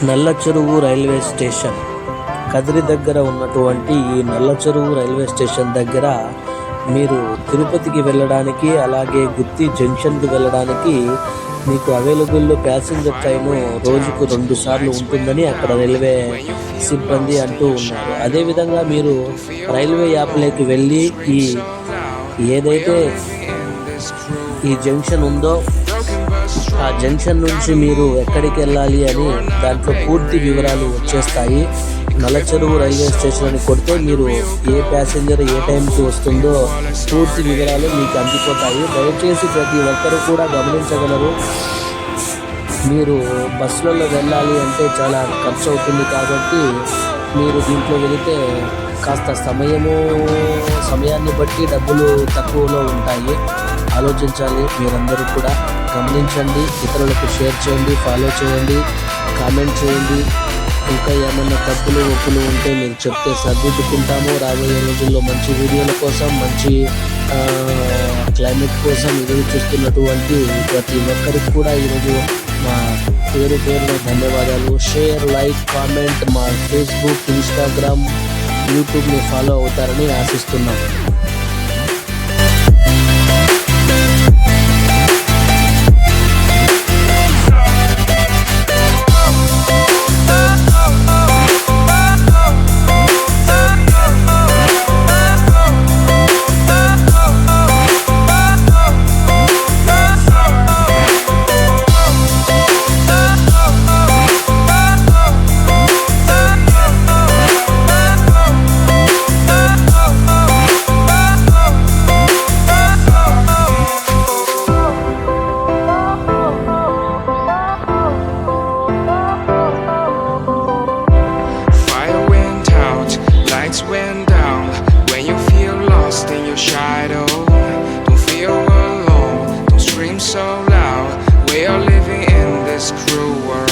నల్ల చెరువు railway station Kadiri దగ్గర ఉన్నటువంటి ఈ నల్ల చెరువు రైల్వే స్టేషన్ దగ్గర మీరు తిరుపతికి వెళ్ళడానికి అలాగే గుత్తి జంక్షన్కి వెళ్ళడానికి మీకు అవైలబుల్లో ప్యాసింజర్ ట్రైను రోజుకు 2 సార్లు ఉంటుందని అక్కడ రైల్వే సిబ్బంది అంటూ ఉన్నారు. అదేవిధంగా మీరు రైల్వే యాప్లోకి వెళ్ళి ఏదైతే ఈ జంక్షన్ ఉందో ఆ జంక్షన్ నుంచి మీరు ఎక్కడికి వెళ్ళాలి అని దాంట్లో పూర్తి వివరాలు వచ్చేస్తాయి. నల్లచెరువు రైల్వే స్టేషన్ అని కొడితే మీరు ఏ ప్యాసింజర్ ఏ టైంకి వస్తుందో పూర్తి వివరాలు మీకు అందిపోతాయి. దయచేసి ప్రతి ఒక్కరు కూడా గమనించగలరు. మీరు బస్సులలో వెళ్ళాలి అంటే చాలా ఖర్చు అవుతుంది కాబట్టి మీరు దీంట్లో వెళితే కాస్త సమయాన్ని బట్టి డబ్బులు తక్కువలో ఉంటాయి. ఆలోచించాలి. మీరందరూ కూడా గమనించండి, ఇతరులకు షేర్ చేయండి, ఫాలో చేయండి, కామెంట్ చేయండి. ఇంకా ఏమన్నా తప్పులు ఒప్పులు ఉంటే మీరు చెప్తే సర్దిద్దుకుంటాము. రాబోయే రోజుల్లో మంచి వీడియోల కోసం, మంచి క్లైమేట్ కోసం ఎదురు చూస్తున్నటువంటి ప్రతి ఒక్కరికి కూడా ఈరోజు మా పేరున ధన్యవాదాలు. షేర్, లైక్, కామెంట్, మా ఫేస్బుక్, ఇన్స్టాగ్రామ్, యూట్యూబ్ని ఫాలో అవుతారని ఆశిస్తున్నాం. Went down when you feel lost in your shadow. Don't feel alone, don't scream so loud. We are living in this cruel world.